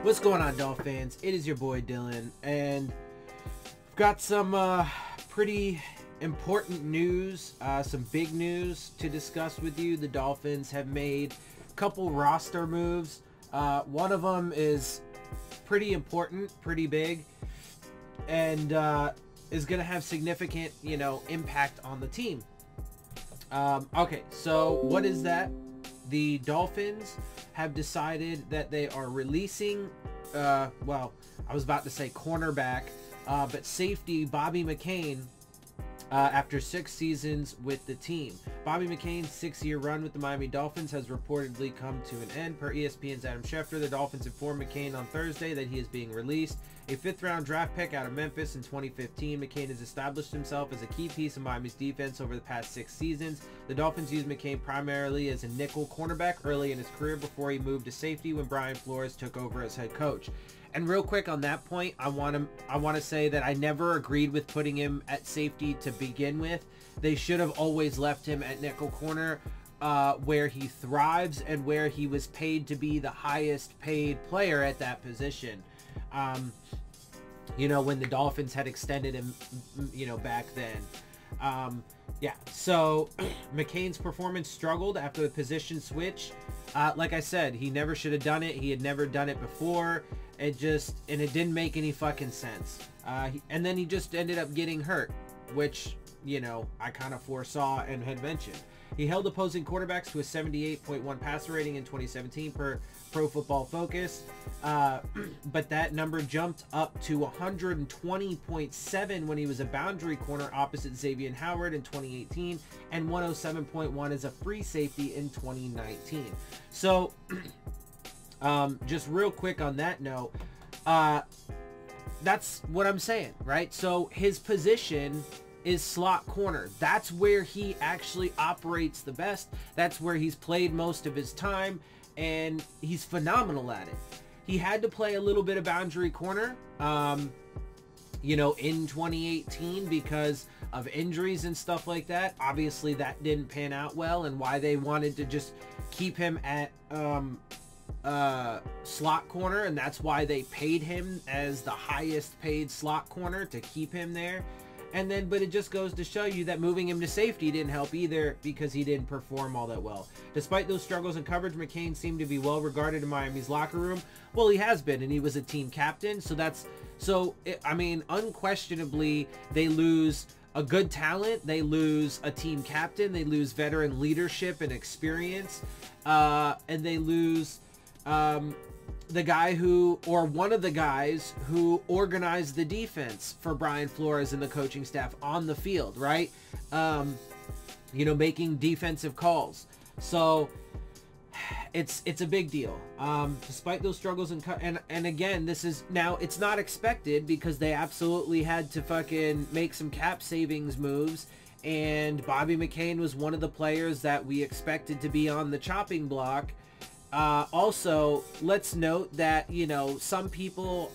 What's going on, Dolphins? It is your boy Dillon, and I've got some pretty important news, some big news to discuss with you. The Dolphins have made a couple roster moves. One of them is pretty important, pretty big, and is going to have significant, impact on the team. Okay, so what is that? The Dolphins have decided that they are releasing, well, I was about to say cornerback, but safety Bobby McCain after 6 seasons with the team. Bobby McCain's 6-year run with the Miami Dolphins has reportedly come to an end. Per ESPN's Adam Schefter, the Dolphins informed McCain on Thursday that he is being released. A 5th-round draft pick out of Memphis in 2015, McCain has established himself as a key piece of Miami's defense over the past 6 seasons. The Dolphins used McCain primarily as a nickel cornerback early in his career before he moved to safety when Brian Flores took over as head coach. And real quick on that point, I want to say that I never agreed with putting him at safety to begin with. They should have always left him at nickel corner, where he thrives and where he was paid to be the highest paid player at that position. When the Dolphins had extended him, back then. Yeah, so McCain's performance struggled after the position switch. Like I said, he never should have done it. He had never done it before. It didn't make any fucking sense. And then he just ended up getting hurt, which, I kind of foresaw and had mentioned. He held opposing quarterbacks to a 78.1 passer rating in 2017 per Pro Football Focus, but that number jumped up to 120.7 when he was a boundary corner opposite Xavier Howard in 2018, and 107.1 as a free safety in 2019. So, just real quick on that note, that's what I'm saying, right? So his position is slot corner. That's where he actually operates the best. That's where he's played most of his time, and he's phenomenal at it. He had to play a little bit of boundary corner, in 2018 because of injuries and stuff like that. Obviously, that didn't pan out well, and why they wanted to just keep him at slot corner, and that's why they paid him as the highest paid slot corner to keep him there. But it just goes to show you that moving him to safety didn't help either, because he didn't perform all that well. Despite those struggles in coverage, McCain seemed to be well regarded in Miami's locker room. Well, he has been, and he was a team captain. Unquestionably, they lose a good talent. They lose a team captain. They lose veteran leadership and experience. And they lose the guy one of the guys who organized the defense for Brian Flores and the coaching staff on the field, right? Making defensive calls. So it's a big deal. Despite those struggles and again, it's not expected, because they absolutely had to fucking make some cap savings moves. And Bobby McCain was one of the players that we expected to be on the chopping block. Also, let's note that, some people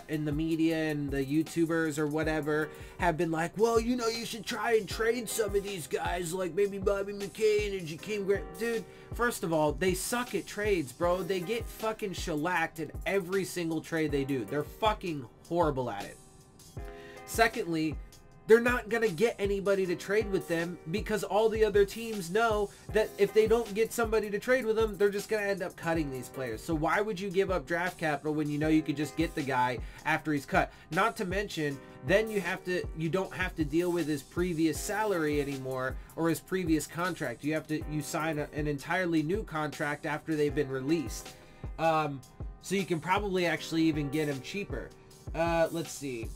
in the media and the YouTubers or whatever have been like, well, you should try and trade some of these guys, like maybe Bobby McCain and Jakeem Grant. Dude, first of all, they suck at trades, bro. They get fucking shellacked in every single trade they do. They're fucking horrible at it. Secondly, they're not going to get anybody to trade with them, because all the other teams know that if they don't get somebody to trade with them, they're just going to end up cutting these players. So why would you give up draft capital when you could just get the guy after he's cut? Not to mention, then you don't have to deal with his previous salary anymore, or his previous contract. You sign an entirely new contract after they've been released. So you can probably actually even get him cheaper. Let's see.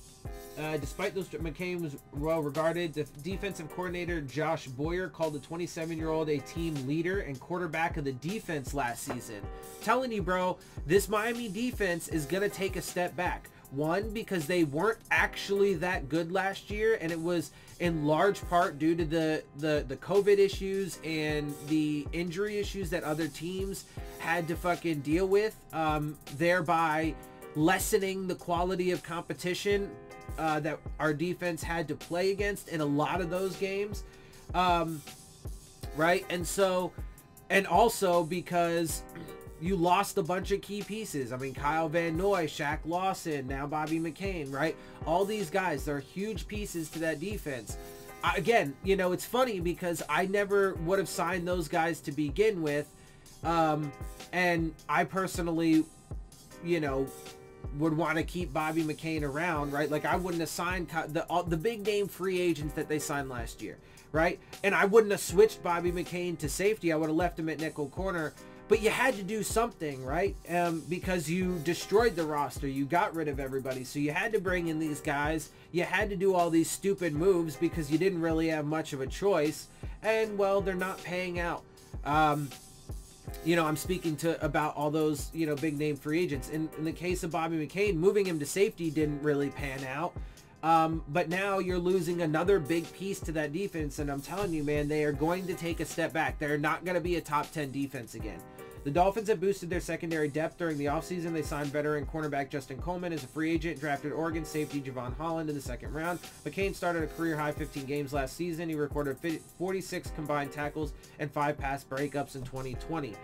Despite those, McCain was well regarded. The defensive coordinator Josh Boyer called the 27-year-old a team leader and quarterback of the defense last season. Telling you, bro, this Miami defense is going to take a step back. One, because they weren't actually that good last year, and it was in large part due to the COVID issues and the injury issues that other teams had to fucking deal with, thereby lessening the quality of competition that our defense had to play against in a lot of those games, right? And also because you lost a bunch of key pieces. I mean, Kyle Van Noy, Shaq Lawson, now Bobby McCain, right? All these guys, they're huge pieces to that defense. Again, you know, it's funny because I never would have signed those guys to begin with. And I personally, you know, would want to keep Bobby McCain around, right? Like, I wouldn't have signed the big name free agents that they signed last year, right? And I wouldn't have switched Bobby McCain to safety. I would have left him at nickel corner. But you had to do something, right? Because you destroyed the roster. You got rid of everybody. So you had to bring in these guys. You had to do all these stupid moves because you didn't really have much of a choice. And, well, they're not paying out. You know, I'm speaking about all those, you know, big name free agents. In the case of Bobby McCain, moving him to safety didn't really pan out. But now you're losing another big piece to that defense. And I'm telling you, man, they are going to take a step back. They're not going to be a top 10 defense again. The Dolphins have boosted their secondary depth during the offseason. They signed veteran cornerback Justin Coleman as a free agent, drafted Oregon safety Javon Holland in the second round. McCain started a career-high 15 games last season. He recorded 46 combined tackles and 5 pass breakups in 2020.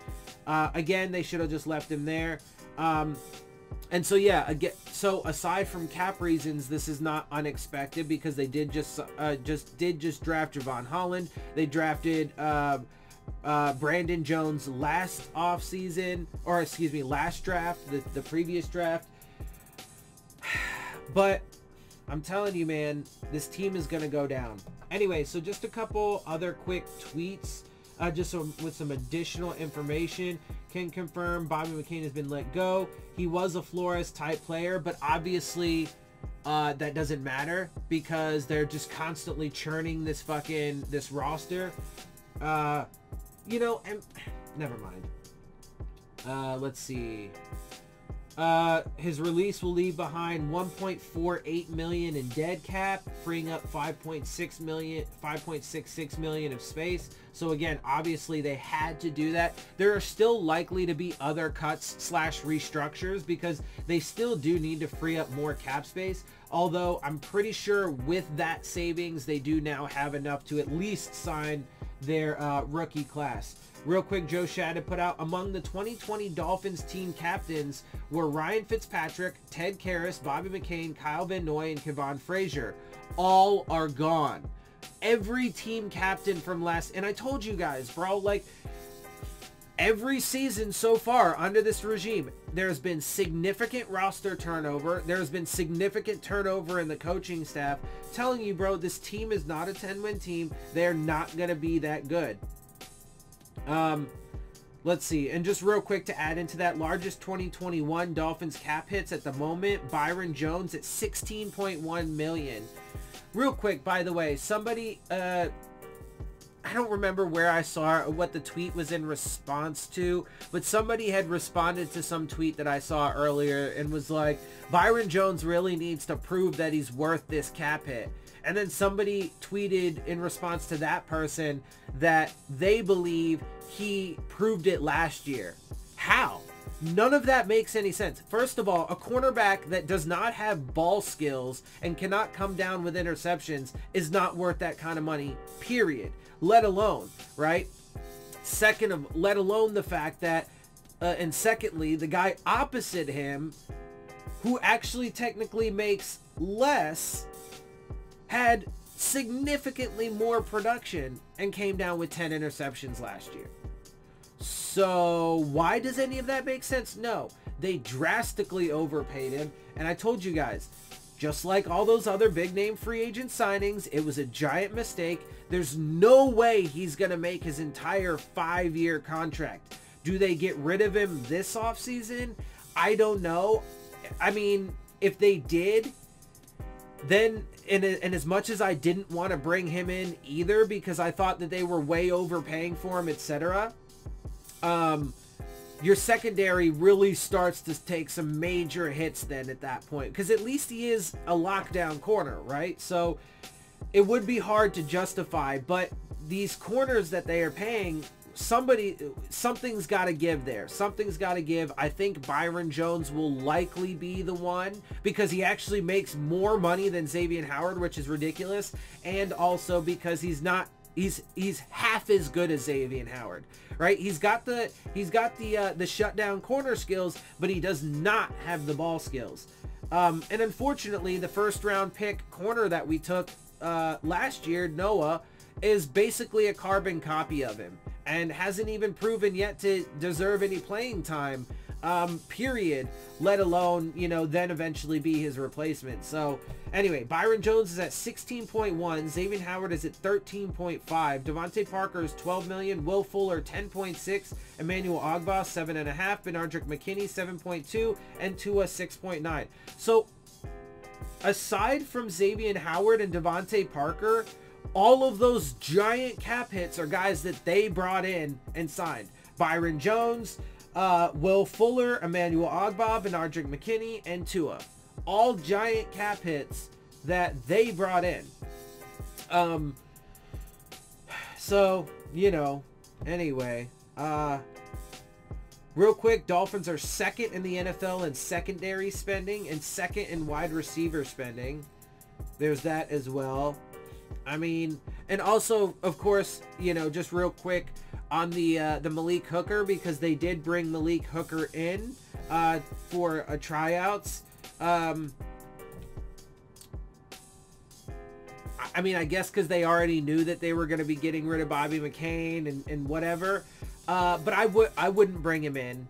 Again, they should have just left him there. And so, yeah, again, so aside from cap reasons, this is not unexpected because they did just draft Javon Holland. They drafted Brandon Jones last offseason, or excuse me, last draft, the previous draft. But I'm telling you, man, this team is going to go down. Anyway, so just a couple other quick tweets, with some additional information. Can confirm Bobby McCain has been let go. He was a Flores type player, but obviously that doesn't matter because they're just constantly churning this roster. You know, and never mind. Let's see. His release will leave behind $1.48 million in dead cap, freeing up $5.66 million of space. So again, obviously they had to do that. There are still likely to be other cuts / restructures because they still do need to free up more cap space. Although I'm pretty sure with that savings, they do now have enough to at least sign their rookie class. Real quick, Joe Shad put out, among the 2020 Dolphins team captains were Ryan Fitzpatrick, Ted Karras, Bobby McCain, Kyle Van Noy, and Kevon Frazier. All are gone. Every team captain from last, and I told you guys, bro, like every season so far under this regime, there's been significant roster turnover. There's been significant turnover in the coaching staff. Telling you, bro, this team is not a 10-win team. They're not going to be that good. Let's see. And just real quick to add into that, largest 2021 Dolphins cap hits at the moment, Byron Jones at $16.1 million. Real quick, by the way, somebody, I don't remember where I saw what the tweet was in response to, but somebody had responded to some tweet that I saw earlier and was like, Byron Jones really needs to prove that he's worth this cap hit. And then somebody tweeted in response to that person that they believe he proved it last year. How? None of that makes any sense. First of all, a cornerback that does not have ball skills and cannot come down with interceptions is not worth that kind of money, period. Let alone, right? Let alone the fact that, and secondly, the guy opposite him, who actually technically makes less, had significantly more production and came down with 10 interceptions last year. So why does any of that make sense? No, they drastically overpaid him. And I told you guys, just like all those other big name free agent signings, it was a giant mistake. There's no way he's going to make his entire 5-year contract. Do they get rid of him this offseason? I don't know. I mean, if they did, then, and as much as I didn't want to bring him in either because I thought that they were way overpaying for him, etc., your secondary really starts to take some major hits then at that point, because at least he is a lockdown corner, right? So it would be hard to justify, but these corners that they are paying, something's got to give there. Something's got to give. I think Byron Jones will likely be the one because he actually makes more money than Xavier Howard, which is ridiculous, and also because he's not he's half as good as Xavier Howard, right? He's got the shutdown corner skills, but he does not have the ball skills. And unfortunately, the first round pick corner that we took last year, Noah, is basically a carbon copy of him and hasn't even proven yet to deserve any playing time, period, let alone, you know, then eventually be his replacement. So anyway, Byron Jones is at 16.1, Xavier Howard is at 13.5, Devontae Parker is 12 million, Will Fuller 10.6, Emmanuel Ogbah 7.5, Benardrick McKinney 7.2, and Tua 6.9. So aside from Xavier Howard and Devontae Parker, all of those giant cap hits are guys that they brought in and signed. Byron Jones, Will Fuller, Emmanuel Ogbah, Benardrick McKinney, and Tua. All giant cap hits that they brought in. So, you know, anyway, real quick, Dolphins are second in the NFL in secondary spending and second in wide receiver spending. There's that as well. I mean, and also, of course, you know, just real quick on the Malik Hooker, because they did bring Malik Hooker in for a tryouts. I mean, I guess because they already knew that they were going to be getting rid of Bobby McCain and whatever. But I wouldn't bring him in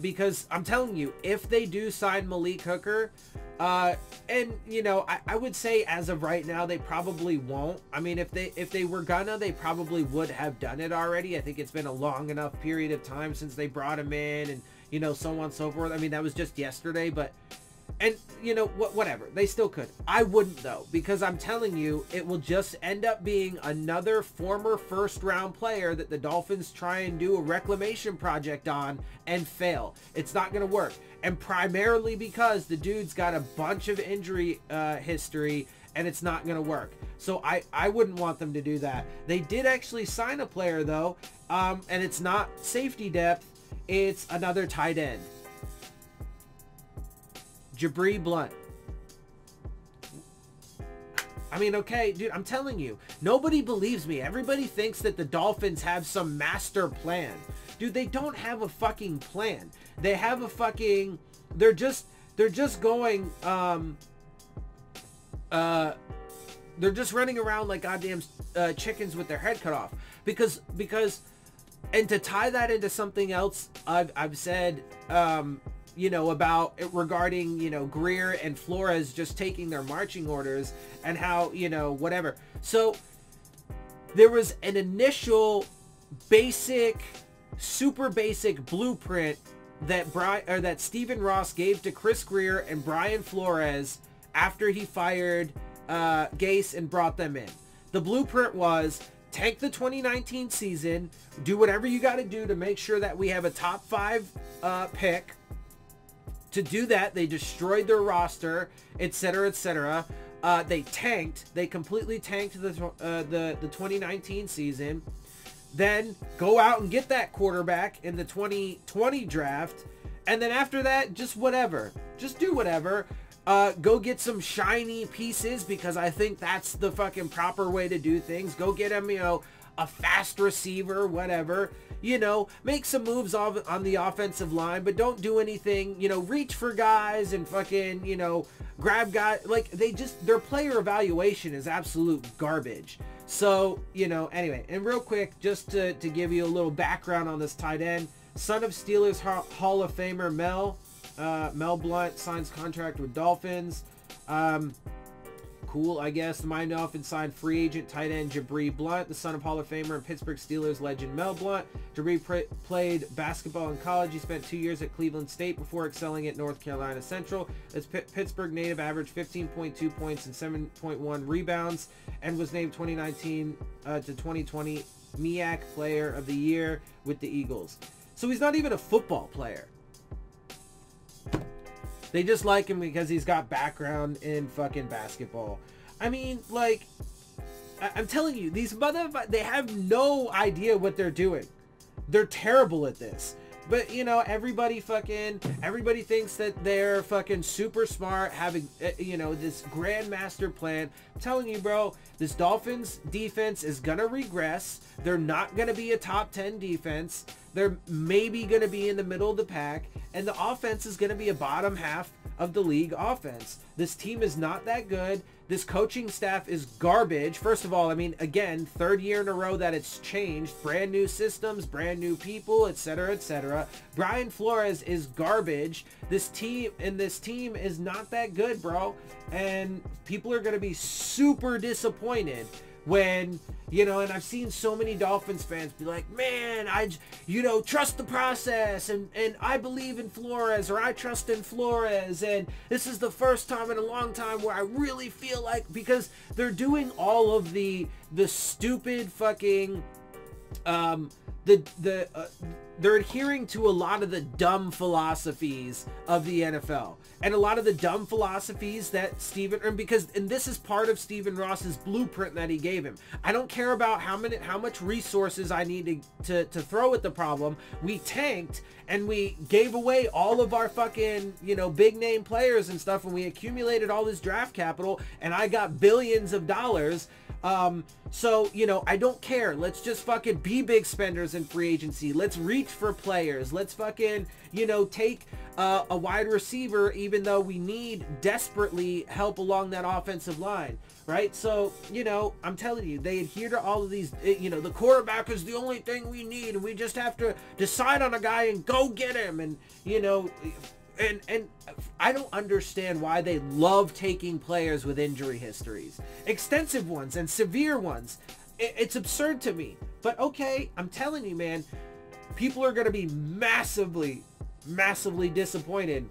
because I'm telling you, if they do sign Malik Hooker, and you know, I would say as of right now they probably won't. I mean, if they were gonna, they probably would have done it already. I think it's been a long enough period of time since they brought him in, and you know, so on and so forth. I mean, that was just yesterday, but. And, you know, whatever. They still could. I wouldn't, though, because I'm telling you, it will just end up being another former first-round player that the Dolphins try and do a reclamation project on and fail. It's not going to work. And primarily because the dude's got a bunch of injury history, and it's not going to work. So I wouldn't want them to do that. They did actually sign a player, though, and it's not safety depth. It's another tight end. Jabri Blount. I mean, okay, dude, I'm telling you, nobody believes me. Everybody thinks that the Dolphins have some master plan. Dude, they don't have a fucking plan. They have a fucking, they're just going, they're just running around like goddamn chickens with their head cut off. Because, and to tie that into something else, I've said, you know, about it regarding, you know, Greer and Flores just taking their marching orders and how, you know, whatever. So there was an initial basic, super basic blueprint that Stephen Ross gave to Chris Greer and Brian Flores after he fired Gase and brought them in. The blueprint was tank the 2019 season, do whatever you got to do to make sure that we have a top 5 pick. To do that, they destroyed their roster, etc., etc. They completely tanked the 2019 season. Then go out and get that quarterback in the 2020 draft. And then after that, just whatever. Just do whatever. Go get some shiny pieces, because I think that's the fucking proper way to do things. Go get him, you know, a fast receiver, whatever. You know, make some moves on the offensive line, but don't do anything, you know, reach for guys and fucking, you know, grab guys. Like, their player evaluation is absolute garbage. So, you know, anyway, and real quick, just to give you a little background on this tight end, son of Steelers Hall of Famer Mel Blount signs contract with Dolphins. Cool, I guess. The Miami Dolphins signed free agent tight end Jabri Blount, the son of Hall of Famer and Pittsburgh Steelers legend Mel Blount. Jabri played basketball in college. He spent 2 years at Cleveland State before excelling at North Carolina Central. This Pittsburgh native averaged 15.2 points and 7.1 rebounds and was named 2019 to 2020 MEAC Player of the Year with the Eagles. So he's not even a football player. They just like him because he's got background in fucking basketball. I mean, like, I'm telling you, these motherfuckers, they have no idea what they're doing. They're terrible at this. But, you know, everybody thinks that they're fucking super smart, having, you know, this grand master plan. I'm telling you, bro, this Dolphins defense is going to regress. They're not going to be a top 10 defense. They're maybe going to be in the middle of the pack. And the offense is going to be a bottom half of the league offense. This team is not that good. This coaching staff is garbage. First of all, I mean, again, third year in a row that it's changed. Brand new systems, brand new people, etc., etc. Brian Flores is garbage. This team is not that good, bro. And people are going to be super disappointed when, you know, and I've seen so many Dolphins fans be like, man, you know, trust the process, and I believe in Flores, or I trust in Flores, and this is the first time in a long time where I really feel like, because they're doing all of the stupid fucking, they're adhering to a lot of the dumb philosophies of the NFL, and a lot of the dumb philosophies that and this is part of Stephen Ross's blueprint that he gave him. I don't care about how much resources I need to throw at the problem. We tanked and we gave away all of our fucking, you know, big name players and stuff, and we accumulated all this draft capital, and I got billions of dollars. So, you know, I don't care. Let's just fucking be big spenders in free agency. Let's reach for players. Let's fucking, you know, take a wide receiver, even though we need desperately help along that offensive line, right? So, you know, I'm telling you, they adhere to all of these, you know, the quarterback is the only thing we need, and we just have to decide on a guy and go get him. And, you know, and I don't understand why they love taking players with injury histories, extensive ones and severe ones. It's absurd to me. But okay, I'm telling you, man, people are going to be massively disappointed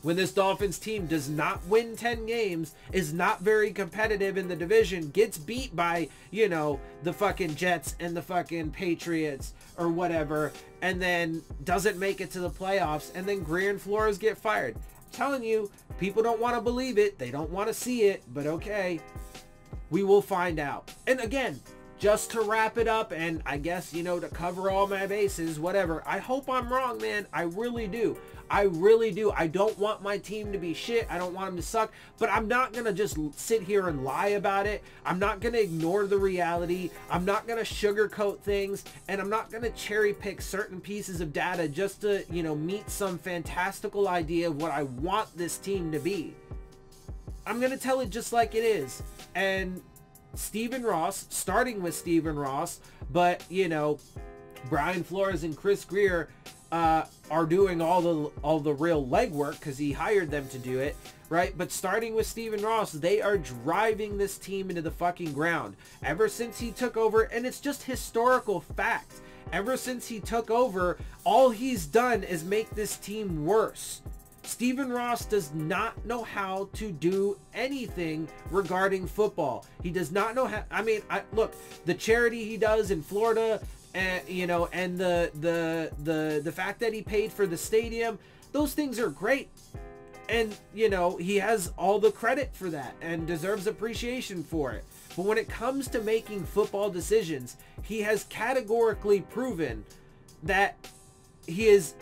when this Dolphins team does not win 10 games, is not very competitive in the division, gets beat by, you know, the fucking Jets and the fucking Patriots or whatever, and then doesn't make it to the playoffs, and then Greer and Flores get fired. I'm telling you, people don't want to believe it. They don't want to see it, but okay, we will find out. And again, just to wrap it up, and I guess, you know, to cover all my bases, whatever, I hope I'm wrong, man. I really do. I really do. I don't want my team to be shit. I don't want them to suck, but I'm not going to just sit here and lie about it. I'm not going to ignore the reality. I'm not going to sugarcoat things, and I'm not going to cherry pick certain pieces of data just to, you know, meet some fantastical idea of what I want this team to be. I'm going to tell it just like it is. And Stephen Ross, starting with Stephen Ross, but, you know, Brian Flores and Chris Greer are doing all the real legwork because he hired them to do it, right? But starting with Stephen Ross, they are driving this team into the fucking ground ever since he took over, and it's just historical fact. Ever since he took over, all he's done is make this team worse. Stephen Ross does not know how to do anything regarding football. He does not know how. I mean, look, the charity he does in Florida, and, you know, and the fact that he paid for the stadium, those things are great. And, you know, he has all the credit for that and deserves appreciation for it. But when it comes to making football decisions, he has categorically proven that he is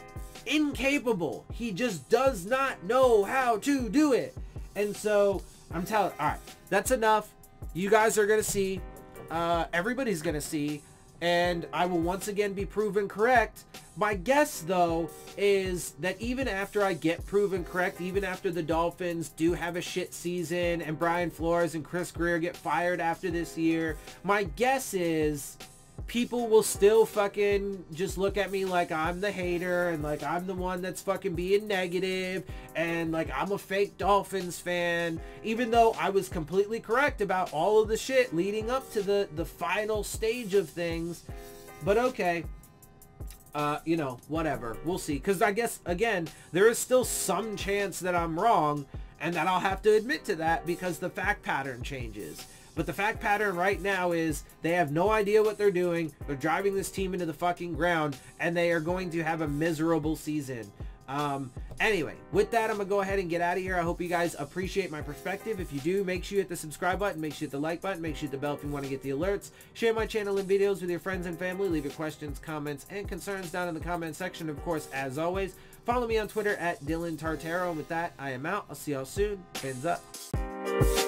incapable. He just does not know how to do it. And so I'm telling, all right, that's enough. You guys are going to see, everybody's going to see, and I will once again be proven correct. My guess, though, is that even after I get proven correct, even after the Dolphins do have a shit season and Brian Flores and Chris Greer get fired after this year, my guess is people will still fucking just look at me like I'm the hater and like I'm the one that's fucking being negative and like I'm a fake Dolphins fan, even though I was completely correct about all of the shit leading up to the final stage of things. But okay, you know, whatever, we'll see, because I guess, again, there is still some chance that I'm wrong, and that I'll have to admit to that because the fact pattern changes. But the fact pattern right now is they have no idea what they're doing. They're driving this team into the fucking ground, and they are going to have a miserable season. Anyway, with that, I'm gonna go ahead and get out of here. I hope you guys appreciate my perspective. If you do, make sure you hit the subscribe button, make sure you hit the like button, make sure you hit the bell if you want to get the alerts. Share my channel and videos with your friends and family. Leave your questions, comments, and concerns down in the comment section. Of course, as always, follow me on Twitter at Dillon Tartaro. And with that, I am out. I'll see y'all soon. Fins up.